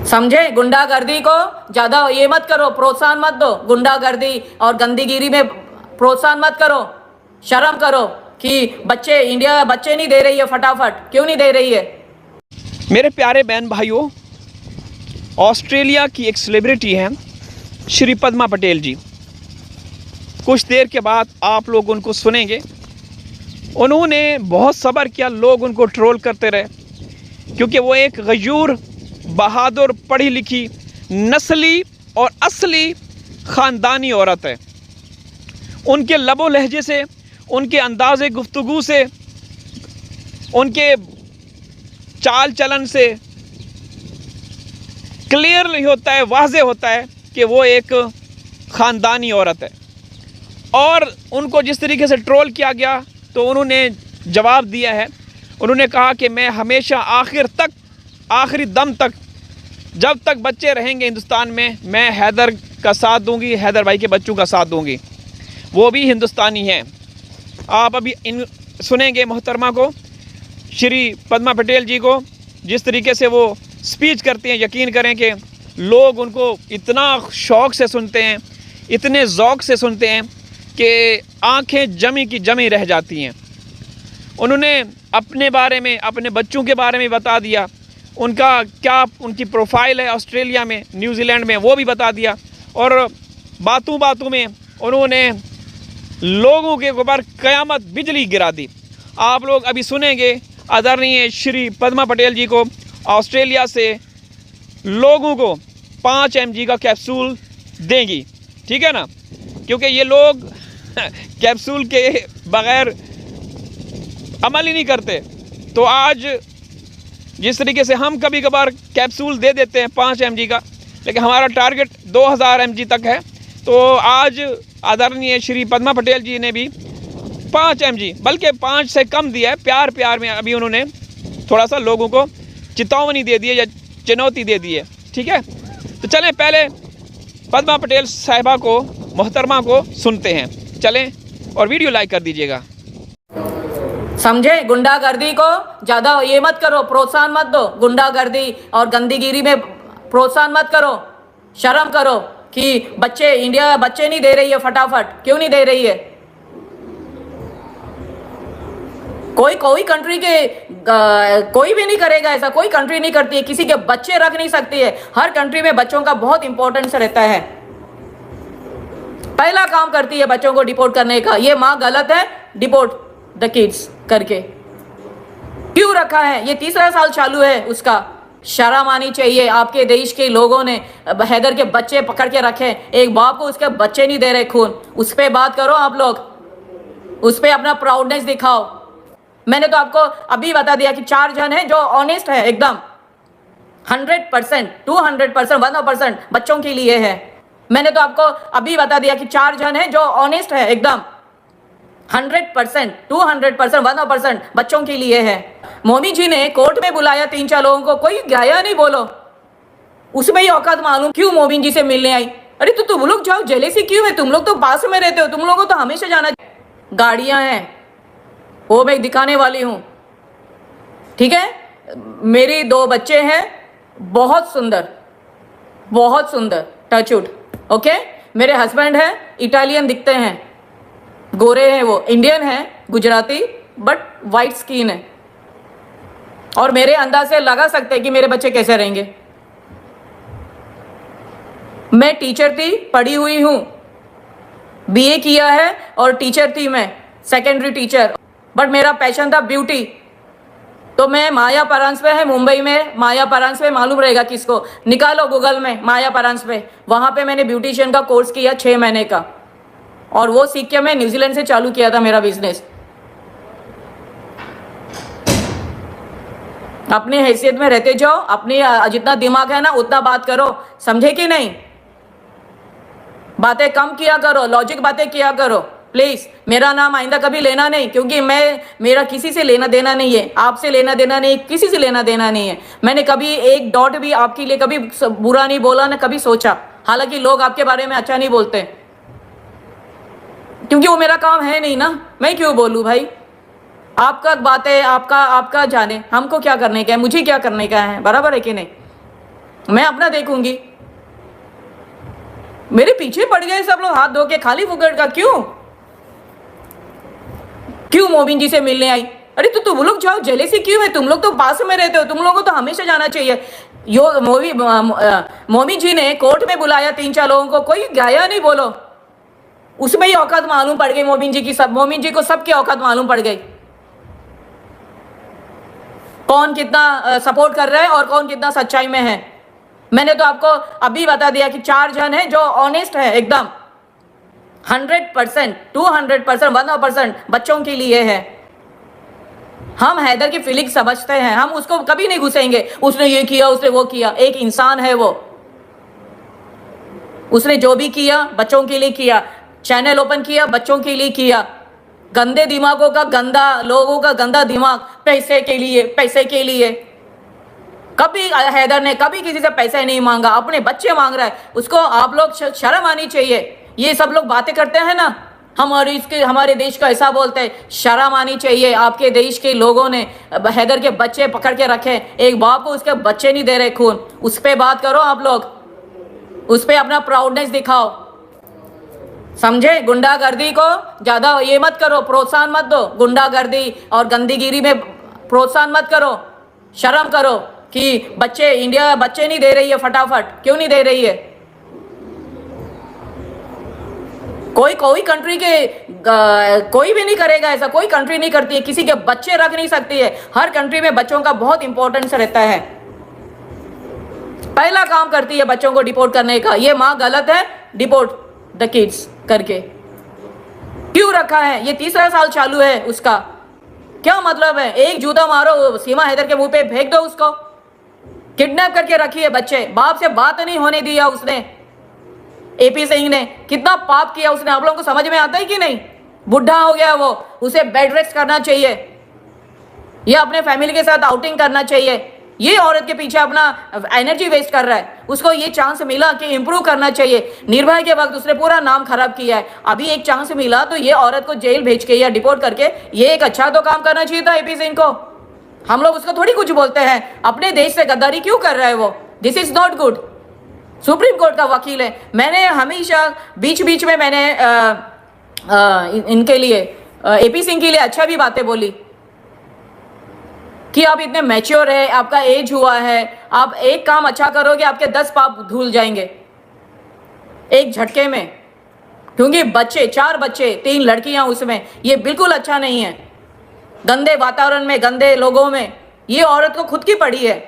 समझे? गुंडागर्दी को ज्यादा ये मत करो, प्रोत्साहन मत दो। गुंडागर्दी और गंदीगिरी में प्रोत्साहन मत करो। शर्म करो कि बच्चे, इंडिया बच्चे नहीं दे रही है, फटाफट क्यों नहीं दे रही है? मेरे प्यारे बहन भाइयों, ऑस्ट्रेलिया की एक सेलिब्रिटी हैं श्री पद्मा पटेल जी। कुछ देर के बाद आप लोग उनको सुनेंगे। उन्होंने बहुत सब्र किया, लोग उनको ट्रोल करते रहे, क्योंकि वो एक गयूर, बहादुर, पढ़ी लिखी, नस्ली और असली ख़ानदानी औरत है। उनके लबो लहजे से, उनके अंदाज़े गुफ्तगू से, उनके चाल चलन से क्लियरली होता है, वाज़े होता है कि वो एक ख़ानदानी औरत है। और उनको जिस तरीके से ट्रोल किया गया तो उन्होंने जवाब दिया है। उन्होंने कहा कि मैं हमेशा आखिर तक, आखिरी दम तक, जब तक बच्चे रहेंगे हिंदुस्तान में, मैं हैदर का साथ दूंगी, हैदर भाई के बच्चों का साथ दूंगी। वो भी हिंदुस्तानी हैं। आप अभी इन सुनेंगे मोहतरमा को, श्री पद्मा पटेल जी को, जिस तरीके से वो स्पीच करती हैं। यकीन करें कि लोग उनको इतना शौक़ से सुनते हैं, इतने ज़ौक़ से सुनते हैं कि आंखें जमी की जमी रह जाती हैं। उन्होंने अपने बारे में, अपने बच्चों के बारे में बता दिया, उनका क्या उनकी प्रोफाइल है ऑस्ट्रेलिया में, न्यूजीलैंड में, वो भी बता दिया। और बातों बातों में उन्होंने लोगों के ऊपर क़यामत बिजली गिरा दी। आप लोग अभी सुनेंगे आदरणीय श्री पद्मा पटेल जी को ऑस्ट्रेलिया से लोगों को 5 mg का कैप्सूल देंगी, ठीक है ना? क्योंकि ये लोग कैप्सूल के बग़ैर अमल ही नहीं करते। तो आज जिस तरीके से हम कभी कभार कैप्सूल दे देते हैं 5 mg का, लेकिन हमारा टारगेट 2000 mg तक है। तो आज आदरणीय श्री पद्मा पटेल जी ने भी 5 mg, बल्कि 5 से कम दिया है। प्यार प्यार में अभी उन्होंने थोड़ा सा लोगों को चेतावनी दे दी है या चुनौती दे दी है, ठीक है? तो चलें पहले पद्मा पटेल साहिबा को, मोहतरमा को सुनते हैं। चलें और वीडियो लाइक कर दीजिएगा। समझे? गुंडागर्दी को ज्यादा ये मत करो, प्रोत्साहन मत दो। गुंडागर्दी और गंदीगिरी में प्रोत्साहन मत करो। शर्म करो कि बच्चे, इंडिया बच्चे नहीं दे रही है, फटाफट क्यों नहीं दे रही है? कोई कंट्री के कोई भी नहीं करेगा ऐसा, कोई कंट्री नहीं करती है, किसी के बच्चे रख नहीं सकती है। हर कंट्री में बच्चों का बहुत इंपॉर्टेंस रहता है। पहला काम करती है बच्चों को डिपोर्ट करने का। ये माँ गलत है, डिपोर्ट द किड्स करके क्यों रखा है? ये 3रा साल चालू है उसका। शर्म आनी चाहिए। आपके देश के लोगों ने हैदर के बच्चे पकड़ के रखे, एक बाप को उसके बच्चे नहीं दे रहे खून। उस पर बात करो आप लोग, उस पर अपना प्राउडनेस दिखाओ। मैंने तो आपको अभी बता दिया कि 4 जन है जो ऑनेस्ट है एकदम 100%, 200%, 100% बच्चों के लिए है। मैंने तो आपको अभी बता दिया कि 4 जन है जो ऑनेस्ट है एकदम 100%, 200%, 100% बच्चों के लिए है। मोदी जी ने कोर्ट में बुलाया 3-4 लोगों को, कोई गया नहीं। बोलो उसमें ही औकात मालूम क्यों मोदी जी से मिलने आई? अरे तो तुम लोग जाओ, जेलेसी क्यों है? तुम लोग तो पास में रहते हो, तुम लोगों को तो हमेशा जाना। गाड़ियां हैं वो मैं दिखाने वाली हूं, ठीक है? मेरी 2 बच्चे हैं, बहुत सुंदर, बहुत सुंदर, टचवुड, ओके? मेरे हस्बैंड हैं, इटालियन दिखते हैं, गोरे हैं, वो इंडियन हैं, गुजराती, बट वाइट स्किन है। और मेरे अंदाज से लगा सकते हैं कि मेरे बच्चे कैसे रहेंगे। मैं टीचर थी, पढ़ी हुई हूं, BA किया है और टीचर थी मैं, सेकेंडरी टीचर। बट मेरा पैशन था ब्यूटी। तो मैं माया परांजपे है मुंबई में, माया परांजपे मालूम रहेगा किसको, निकालो गूगल में माया परांजपे। वहां पे मैंने ब्यूटिशियन का कोर्स किया 6 महीने का, और वो सीख के मैं न्यूजीलैंड से चालू किया था मेरा बिजनेस। अपनी हैसियत में रहते जाओ, अपनी जितना दिमाग है ना उतना बात करो, समझे कि नहीं? बातें कम किया करो, लॉजिक बातें किया करो प्लीज। मेरा नाम आइंदा कभी लेना नहीं, क्योंकि मेरा किसी से लेना देना नहीं है, आपसे लेना देना नहीं, किसी से लेना देना नहीं है। मैंने कभी एक डॉट भी आपके लिए कभी बुरा नहीं बोला, ना कभी सोचा। हालांकि लोग आपके बारे में अच्छा नहीं बोलते, क्योंकि वो मेरा काम है नहीं ना, मैं क्यों बोलूं भाई? आपका बात है, आपका जाने, हमको क्या करने का है, मुझे क्या करने का है, बराबर है कि नहीं? मैं अपना देखूंगी। मेरे पीछे पड़ गए सब लोग हाथ धो के खाली फुकट का। क्यों क्यों मोबिन जी से मिलने आई? अरे तो तुम लोग जाओ, जेलेसी क्यों है? तुम लोग तो पास में रहते हो, तुम लोगों को तो हमेशा जाना चाहिए। मोमी जी ने कोर्ट में बुलाया 3-4 लोगों को, कोई गया नहीं। बोलो, उसमें ही औकात मालूम पड़ गई मोमिन जी की। सब मोमिन जी को सबकी औकात मालूम पड़ गई, कौन कितना सपोर्ट कर रहा है और कौन कितना सच्चाई में है। मैंने तो आपको अभी बता दिया कि 4 जन है जो ऑनेस्ट है एकदम 100%, 200%, 100% बच्चों के लिए है। हम हैदर की फीलिंग समझते हैं, हम उसको कभी नहीं घुसेंगे। उसने ये किया, उसने वो किया। एक इंसान है वो, उसने जो भी किया बच्चों के लिए किया। चैनल ओपन किया, बच्चों के लिए किया। गंदे दिमागों का, गंदा लोगों का गंदा दिमाग, पैसे के लिए, पैसे के लिए। कभी हैदर ने कभी किसी से पैसे नहीं मांगा, अपने बच्चे मांग रहा है। उसको आप लोग शर्म आनी चाहिए। ये सब लोग बातें करते हैं ना, हमारे देश का ऐसा बोलते हैं, शर्म आनी चाहिए। आपके देश के लोगों ने हैदर के बच्चे पकड़ के रखे, एक बाप को उसके बच्चे नहीं दे रहे खून। उस पर बात करो आप लोग, उस पर अपना प्राउडनेस दिखाओ, समझे? गुंडागर्दी को ज्यादा ये मत करो, प्रोत्साहन मत दो। गुंडागर्दी और गंदीगिरी में प्रोत्साहन मत करो। शर्म करो कि बच्चे, इंडिया बच्चे नहीं दे रही है फटाफट। क्यों नहीं दे रही है? कोई कंट्री के कोई भी नहीं करेगा ऐसा। कोई कंट्री नहीं करती है, किसी के बच्चे रख नहीं सकती है। हर कंट्री में बच्चों का बहुत इंपॉर्टेंस रहता है। पहला काम करती है बच्चों को डिपोर्ट करने का। ये माँ गलत है, डिपोर्ट द किड्स करके। क्यों रखा है? ये 3रा साल चालू है उसका। क्या मतलब है? एक जूता मारो, सीमा हैदर के मुंह पे फेंक दो उसको। किडनैप करके रखी है बच्चे, बाप से बात नहीं होने दिया उसने। एपी सिंह ने कितना पाप किया उसने, आप लोगों को समझ में आता है कि नहीं? बुढ़ा हो गया वो, उसे बेड रेस्ट करना चाहिए, या अपने फैमिली के साथ आउटिंग करना चाहिए। ये औरत के पीछे अपना एनर्जी वेस्ट कर रहा है। उसको ये चांस मिला कि इंप्रूव करना चाहिए। निर्भया के वक्त उसने पूरा नाम खराब किया है। अभी एक चांस मिला तो ये औरत को जेल भेज के या डिपोर्ट करके ये एक अच्छा तो काम करना चाहिए था एपी सिंह को। हम लोग उसको थोड़ी कुछ बोलते हैं। अपने देश से गद्दारी क्यों कर रहा है वो? This is not good. Supreme court का वकील है। मैंने हमेशा बीच बीच में मैंने इनके लिए एपी सिंह के लिए अच्छा भी बातें बोली कि आप इतने मैच्योर है, आपका एज हुआ है, आप एक काम अच्छा करोगे आपके 10 पाप धुल जाएंगे एक झटके में। क्योंकि बच्चे, 4 बच्चे, 3 लड़कियां उसमें, ये बिल्कुल अच्छा नहीं है। गंदे वातावरण में, गंदे लोगों में ये औरत को खुद की पड़ी है।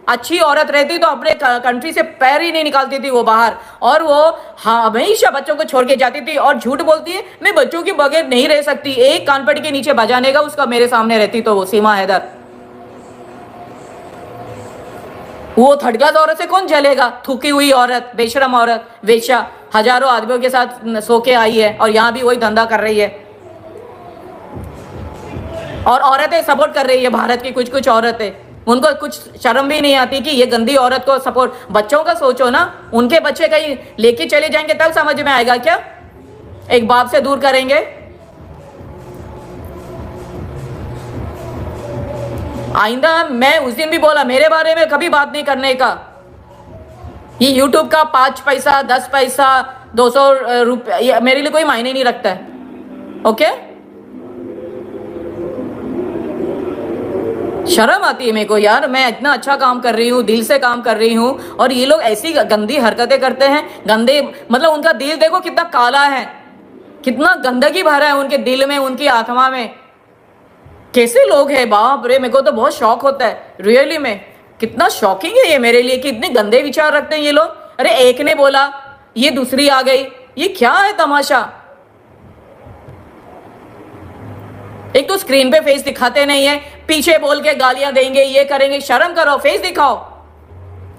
अच्छी औरत रहती तो अपने कंट्री से पैर ही नहीं निकालती थी वो बाहर, और वो हमेशा बच्चों को छोड़ के जाती थी। और झूठ बोलती है, मैं बच्चों के बगैर नहीं रह सकती। एक कानपट्टी के नीचे बजाने का उसका मेरे सामने रहती तो वो सीमा हैदर। वो थर्ड क्लास औरत से कौन जलेगा? थूकी हुई औरत, बेशरम औरत, वेश्या, हजारों आदमियों के साथ सो के आई है और यहाँ भी वही धंधा कर रही है। और औरतें सपोर्ट कर रही है, भारत की कुछ औरतें, उनको कुछ शर्म भी नहीं आती कि ये गंदी औरत को सपोर्ट। बच्चों का सोचो ना, उनके बच्चे कहीं लेके चले जाएंगे तब समझ में आएगा क्या? एक बाप से दूर करेंगे। आइंदा, मैं उस दिन भी बोला, मेरे बारे में कभी बात नहीं करने का। ये यूट्यूब का 5 पैसा, 10 पैसा, 200 रुपये मेरे लिए कोई मायने नहीं रखता है। ओके? शर्म आती है मेरे को यार। मैं इतना अच्छा काम कर रही हूँ, दिल से काम कर रही हूँ, और ये लोग ऐसी गंदी हरकतें करते हैं। गंदे मतलब उनका दिल देखो कितना काला है, कितना गंदगी भरा है उनके दिल में, उनकी आत्मा में। कैसे लोग हैं, बाप रे! मेरे को तो बहुत शौक होता है रियली में। कितना शॉकिंग है ये मेरे लिए कि इतने गंदे विचार रखते हैं ये लोग। अरे एक ने बोला, ये दूसरी आ गई, ये क्या है तमाशा? एक तो स्क्रीन पे फेस दिखाते नहीं है, पीछे बोल के गालियां देंगे, ये करेंगे। शर्म करो, फेस दिखाओ।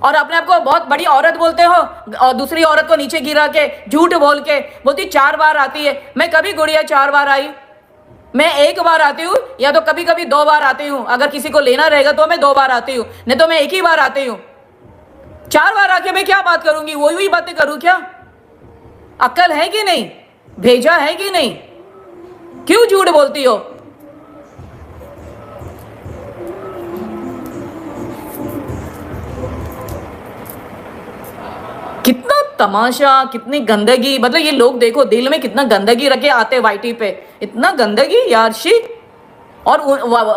और अपने आप को बहुत बड़ी औरत बोलते हो, और दूसरी औरत को नीचे गिरा के झूठ बोल के बोलती 4 बार आती है। मैं कभी गुड़िया 4 बार आई? मैं 1 बार आती हूँ, या तो कभी कभी 2 बार आती हूँ। अगर किसी को लेना रहेगा तो मैं 2 बार आती हूँ, नहीं तो मैं 1 ही बार आती हूँ। 4 बार आके मैं क्या बात करूंगी? वही बातें करूँ क्या? अक्ल है कि नहीं? भेजा है कि नहीं? क्यों झूठ बोलती हो? कितना तमाशा, कितनी गंदगी, मतलब ये लोग देखो दिल में कितना गंदगी रखे आते वाईटी पे, इतना गंदगी यार शी। और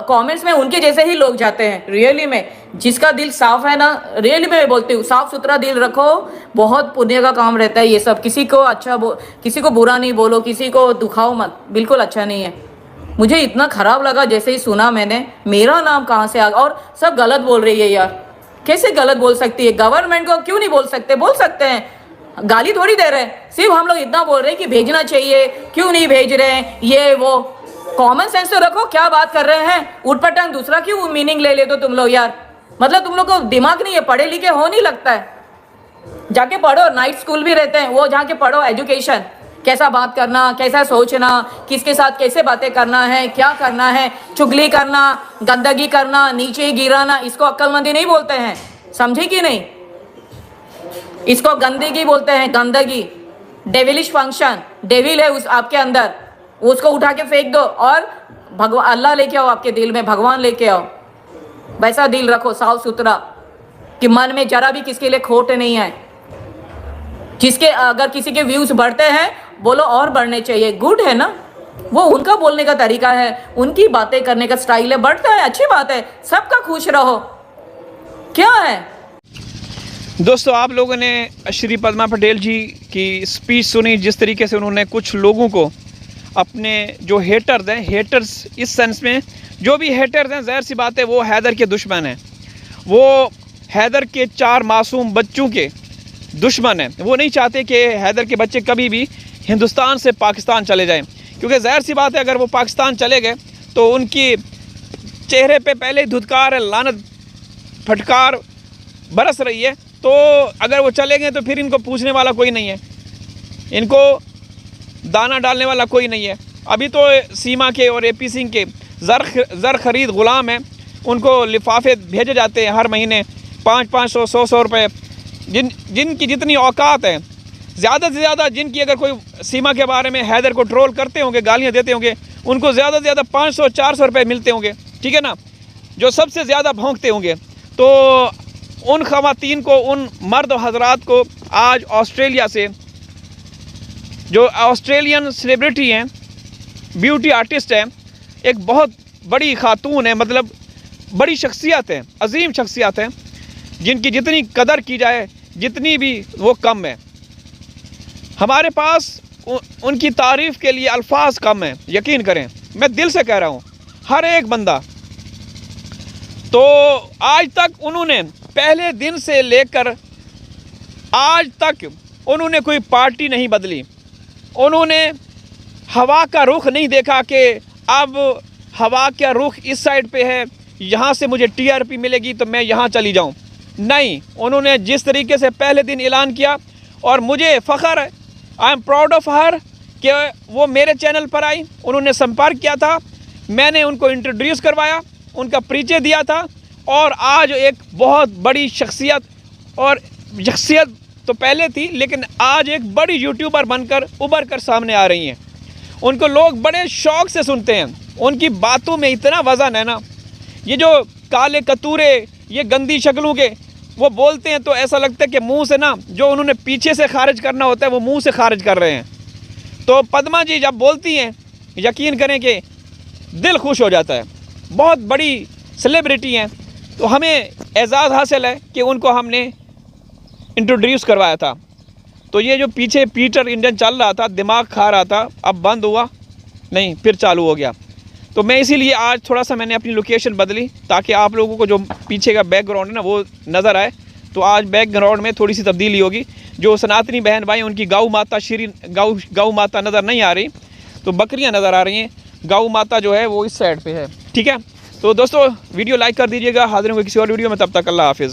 कमेंट्स में उनके जैसे ही लोग जाते हैं रियली में। जिसका दिल साफ है ना, रियली में मैं बोलती हूँ, साफ सुथरा दिल रखो, बहुत पुण्य का काम रहता है ये सब। किसी को अच्छा किसी को बुरा नहीं बोलो, किसी को दुखाओ मत, बिल्कुल अच्छा नहीं है। मुझे इतना खराब लगा जैसे ही सुना मैंने, मेरा नाम कहाँ से आ गया। और सब गलत बोल रही है यार, कैसे गलत बोल सकती है? गवर्नमेंट को क्यों नहीं बोल सकते? बोल सकते हैं, गाली थोड़ी दे रहे हैं। सिर्फ हम लोग इतना बोल रहे हैं कि भेजना चाहिए, क्यों नहीं भेज रहे हैं, ये वो। कॉमन सेंस तो रखो, क्या बात कर रहे हैं उठपटांग, दूसरा क्यों मीनिंग ले लेते हो तुम लोग यार? मतलब तुम लोग को दिमाग नहीं है, पढ़े लिखे हो नहीं लगता है। जाके पढ़ो, नाइट स्कूल भी रहते हैं वो, जाके पढ़ो एजुकेशन, कैसा बात करना, कैसा सोचना, किसके साथ कैसे बातें करना है, क्या करना है, चुगली करना, गंदगी करना, नीचे गिराना, इसको अक्लमंदी नहीं बोलते हैं, समझे कि नहीं? इसको गंदगी बोलते हैं, गंदगी। डेविलिश फंक्शन, डेविल है उस आपके अंदर, उसको उठा के फेंक दो और भगवान अल्लाह लेके आओ आपके दिल में, भगवान लेके आओ। वैसा दिल रखो साफ सुथरा कि मन में जरा भी किसके लिए खोट नहीं है। जिसके अगर किसी के व्यूज बढ़ते हैं, बोलो और बढ़ने चाहिए, गुड है ना, वो उनका बोलने का तरीका है, उनकी बातें करने का स्टाइल है, बढ़ता है, अच्छी बात है, सबका खुश रहो, क्या है। दोस्तों, आप लोगों ने श्री पद्मा पटेल जी की स्पीच सुनी, जिस तरीके से उन्होंने कुछ लोगों को, अपने जो हेटर्स हैं, हेटर्स इस सेंस में जो भी हेटर्स हैं, ज़ाहिर सी बात है वो हैदर के दुश्मन हैं, वो हैदर के 4 मासूम बच्चों के दुश्मन हैं। वो नहीं चाहते कि हैदर के बच्चे कभी भी हिंदुस्तान से पाकिस्तान चले जाएं, क्योंकि ज़ाहिर सी बात है अगर वो पाकिस्तान चले गए तो उनकी चेहरे पे पहले ही धुतकार है, लानत फटकार बरस रही है। तो अगर वो चले गए तो फिर इनको पूछने वाला कोई नहीं है, इनको दाना डालने वाला कोई नहीं है। अभी तो सीमा के और AP सिंह के ज़र खरीद ग़ुलाम हैं, उनको लिफाफे भेजे जाते हैं हर महीने 500-500 100-100 रुपये। जिनकी जितनी औकात है, ज़्यादा से ज़्यादा जिनकी, अगर कोई सीमा के बारे में हैदर को ट्रोल करते होंगे, गालियाँ देते होंगे, उनको ज़्यादा से ज़्यादा 500-400 रुपये मिलते होंगे, ठीक है ना, जो सबसे ज़्यादा भौंकते होंगे। तो उन ख़वातीन को, उन मर्द हजरात को आज ऑस्ट्रेलिया से, जो ऑस्ट्रेलियन सेलिब्रिटी हैं, ब्यूटी आर्टिस्ट हैं, एक बहुत बड़ी खातून है, मतलब बड़ी शख्सियत है, अजीम शख्सियत है, जिनकी जितनी कदर की जाए जितनी भी वो कम है। हमारे पास उनकी तारीफ़ के लिए अल्फाज कम हैं, यकीन करें, मैं दिल से कह रहा हूँ, हर एक बंदा। तो आज तक उन्होंने, पहले दिन से लेकर आज तक उन्होंने कोई पार्टी नहीं बदली, उन्होंने हवा का रुख नहीं देखा कि अब हवा का रुख इस साइड पे है, यहाँ से मुझे TRP मिलेगी तो मैं यहाँ चली जाऊँ। नहीं, उन्होंने जिस तरीके से पहले दिन ऐलान किया, और मुझे फ़ख्र है, I am proud of her, कि वो मेरे चैनल पर आई, उन्होंने संपर्क किया था, मैंने उनको इंट्रोड्यूस करवाया, उनका परिचय दिया था, और आज एक बहुत बड़ी शख्सियत, और शख्सियत तो पहले थी लेकिन आज एक बड़ी यूट्यूबर बनकर उभर कर सामने आ रही हैं। उनको लोग बड़े शौक़ से सुनते हैं, उनकी बातों में इतना वज़न है ना, ये जो काले कतूरे, ये गंदी शक्लों के वो बोलते हैं तो ऐसा लगता है कि मुंह से ना, जो उन्होंने पीछे से खारिज करना होता है वो मुंह से खारिज कर रहे हैं। तो पद्मा जी जब बोलती हैं, यकीन करें कि दिल खुश हो जाता है। बहुत बड़ी सेलिब्रिटी हैं, तो हमें एजाज़ हासिल है कि उनको हमने इंट्रोड्यूस करवाया था। तो ये जो पीछे पीटर इंजन चल रहा था, दिमाग खा रहा था, अब बंद हुआ नहीं, फिर चालू हो गया। तो मैं इसीलिए आज थोड़ा सा मैंने अपनी लोकेशन बदली, ताकि आप लोगों को जो पीछे का बैकग्राउंड है ना वो नज़र आए। तो आज बैकग्राउंड में थोड़ी सी तब्दीली होगी। जो सनातनी बहन भाई, उनकी गौ माता गौ माता नज़र नहीं आ रही, तो बकरियां नज़र आ रही हैं। गौ माता जो है वो इस साइड पे है, ठीक है। तो दोस्तों वीडियो लाइक कर दीजिएगा। हाजिर होंगे किसी और वीडियो में, तब तक अल्लाह हाफिज़।